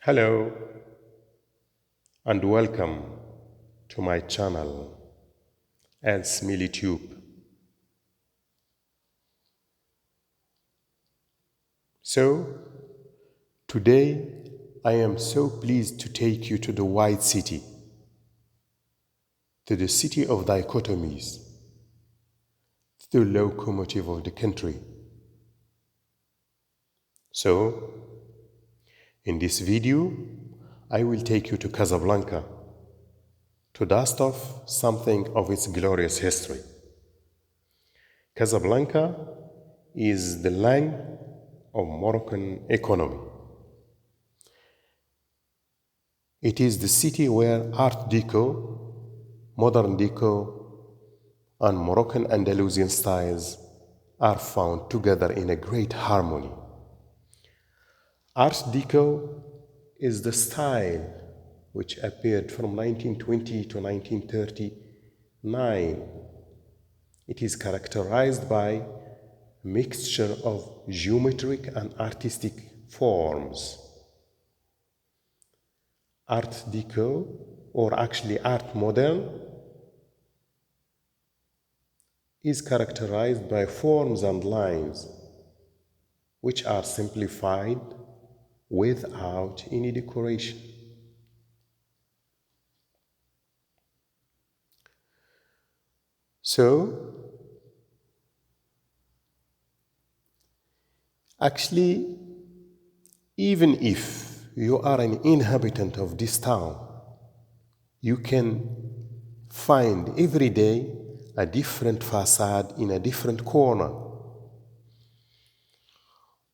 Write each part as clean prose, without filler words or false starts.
Hello and welcome to my channel as MillyTube. So today I am so pleased to take you to the white city, to the city of dichotomies, the locomotive of the country. So in this video I will take you to Casablanca to dust off something of its glorious history. Casablanca is the lung of Moroccan economy. It is the city where Art Deco, Modern Deco, and Moroccan Andalusian styles are found together in a great harmony. Art Deco is the style which appeared from 1920 to 1939. It is characterized by a mixture of geometric and artistic forms. Art Deco, or actually Art Modern, is characterized by forms and lines which are simplified without any decoration. So, actually, even if you are an inhabitant of this town, you can find every day a different facade in a different corner.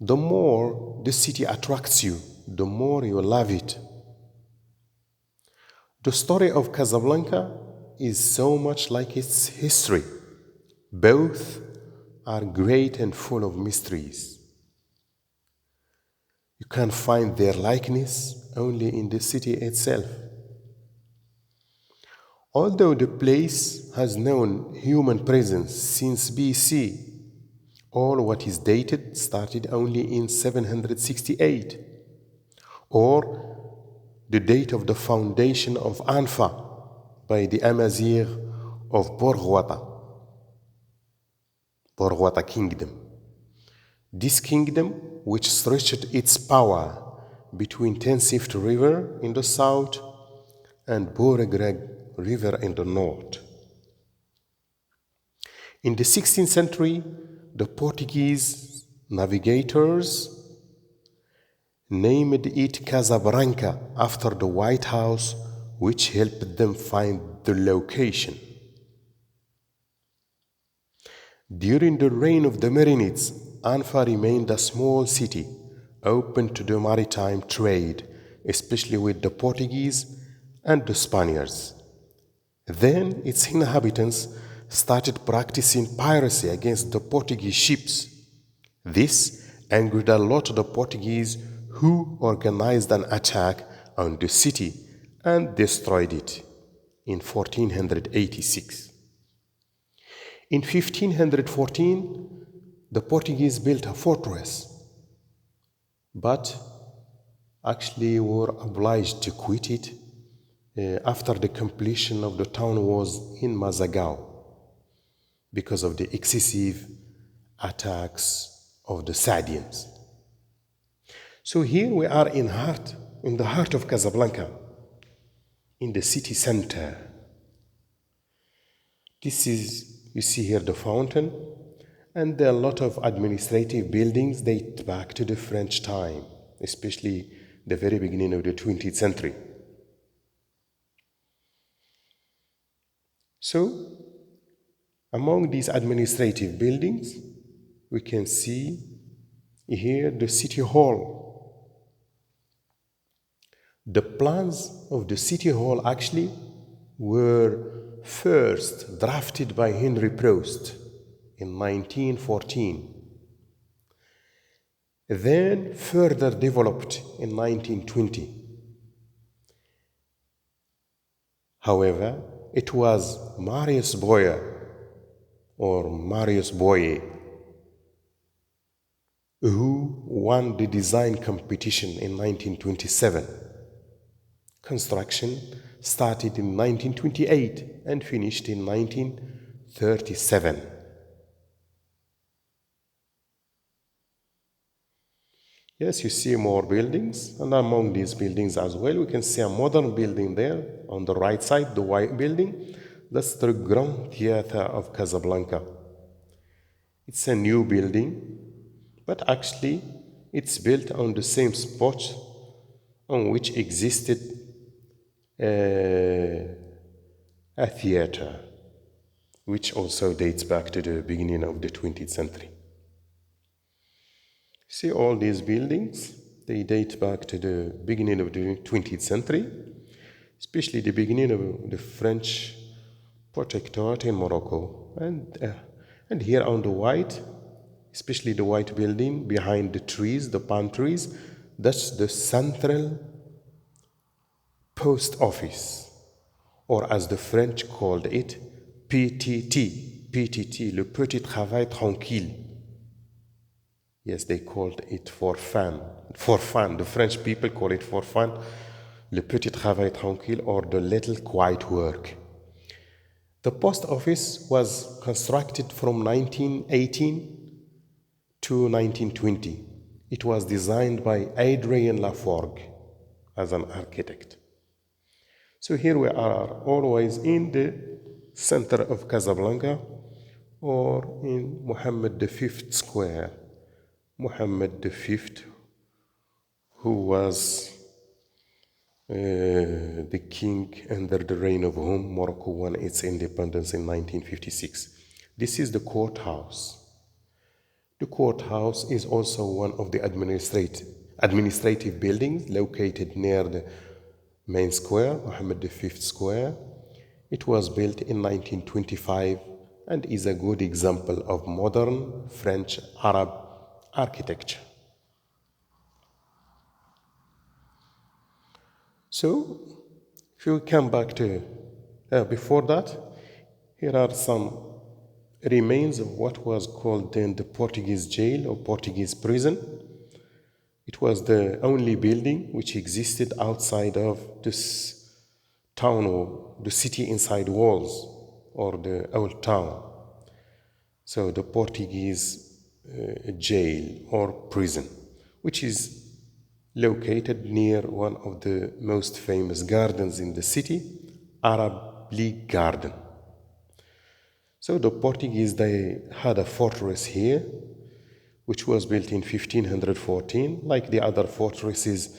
The more the city attracts you, the more you love it. The story of Casablanca is so much like its history. Both are great and full of mysteries. You can find their likeness only in the city itself. Although the place has known human presence since BC, all what is dated started only in 768, or the date of the foundation of Anfa by the Amazigh of Borghwata Kingdom. This kingdom, which stretched its power between Tensift River in the south and Boregreg River in the north. In the 16th century, the Portuguese navigators named it Casablanca after the White House, which helped them find the location. During the reign of the Marinids, Anfa remained a small city, open to the maritime trade, especially with the Portuguese and the Spaniards. Then its inhabitants started practicing piracy against the Portuguese ships. This angered a lot of the Portuguese, who organized an attack on the city and destroyed it in 1486. In 1514, the Portuguese built a fortress, but actually were obliged to quit it after the completion of the town was in Mazagao because of the excessive attacks of the Saadians. So here we are in the heart of Casablanca, in the city center. You see here the fountain, and a lot of administrative buildings date back to the French time, especially the very beginning of the 20th century. So, among these administrative buildings, we can see here the city hall. The plans of the city hall actually were first drafted by Henry Proust in 1914, then further developed in 1920. However, it was Marius Boyer who won the design competition in 1927. Construction started in 1928 and finished in 1937. Yes, you see more buildings, and among these buildings as well, we can see a modern building there on the right side, the white building. That's the Grand Theatre of Casablanca. It's a new building, but actually it's built on the same spot on which existed a theatre, which also dates back to the beginning of the 20th century. See all these buildings, they date back to the beginning of the 20th century, especially the beginning of the French protectorate in Morocco. And here on the white, especially the white building behind the trees, the palm trees, that's the Central Post Office, or as the French called it, PTT, le Petit Travail Tranquille. Yes, they called it for fun. The French people call it for fun, le Petit Travail Tranquille, or the little quiet work. The post office was constructed from 1918 to 1920. It was designed by Adrien Laforgue as an architect. So here we are always in the center of Casablanca, or in Mohammed V Square. Mohammed V, who was the king under the reign of whom Morocco won its independence in 1956. This is the courthouse. The courthouse is also one of the administrative buildings located near the main square, Mohammed V Square. It was built in 1925 and is a good example of modern French Arab architecture. So, if you come back to before that, here are some remains of what was called then the Portuguese jail or Portuguese prison. It was the only building which existed outside of this town or the city inside walls or the old town. So the Portuguese jail or prison, which is located near one of the most famous gardens in the city, Arab League Garden. So the Portuguese, they had a fortress here, which was built in 1514, like the other fortresses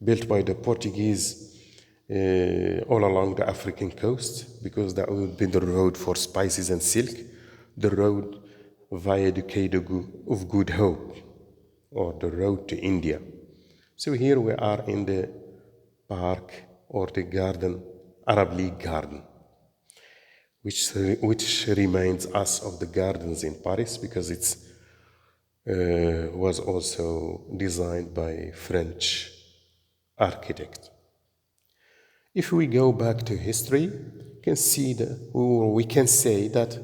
built by the Portuguese all along the African coast, because that would be the road for spices and silk, the road via the Cape of Good Hope, or the road to India. So here we are in the park or the garden, Arab League Garden, which reminds us of the gardens in Paris, because it was also designed by French architect. If we go back to history, we can say that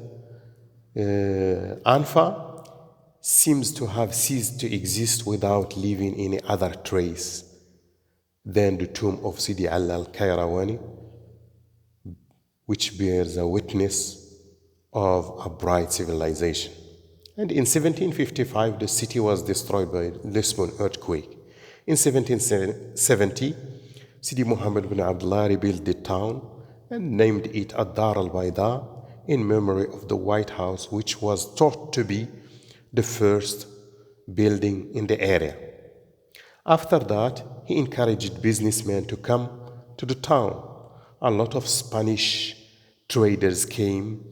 Anfa seems to have ceased to exist without leaving any other trace than the tomb of Sidi Allah al-Qayrawani, which bears a witness of a bright civilization. And in 1755, the city was destroyed by Lisbon earthquake. In 1770, Sidi Muhammad bin Abdullah rebuilt the town and named it الدار البيضاء, in memory of the White House, which was thought to be the first building in the area. After that, he encouraged businessmen to come to the town. A lot of Spanish traders came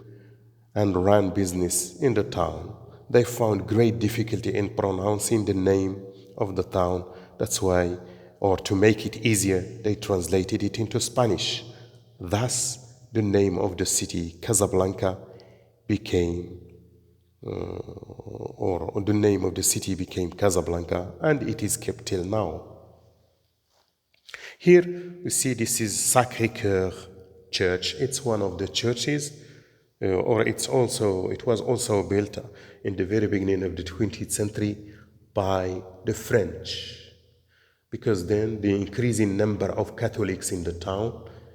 and ran business in the town. They found great difficulty in pronouncing the name of the town. That's why, or to make it easier, they translated it into Spanish. Thus, the name of the city, Casablanca, became the name of the city became Casablanca, and it is kept till now. Here you see this is Sacré-Cœur Church. It's one of the churches, it was also built in the very beginning of the 20th century by the French, because then the increasing number of Catholics in the town,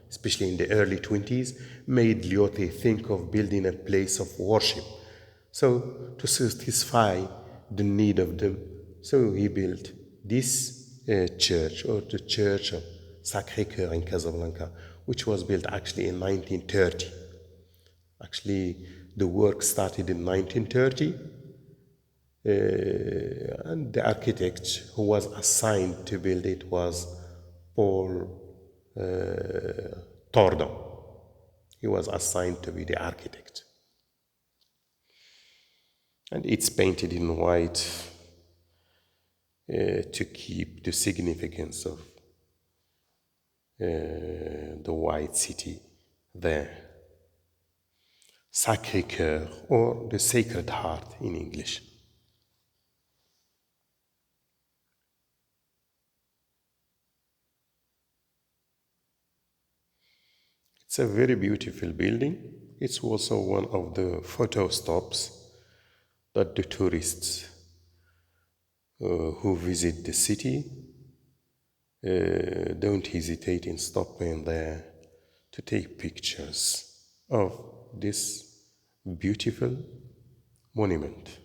especially in the early 20s, made Lyoté think of building a place of worship. So to satisfy the need of them, so he built this church, or the Church of Sacré-Cœur in Casablanca, which was built actually in 1930. Actually, the work started in 1930, and the architect who was assigned to build it was Paul Tordon. He was assigned to be the architect. And it's painted in white to keep the significance of the white city there. Sacré-Cœur, or the Sacred Heart in English. It's a very beautiful building. It's also one of the photo stops that the tourists who visit the city don't hesitate in stopping there to take pictures of this beautiful monument.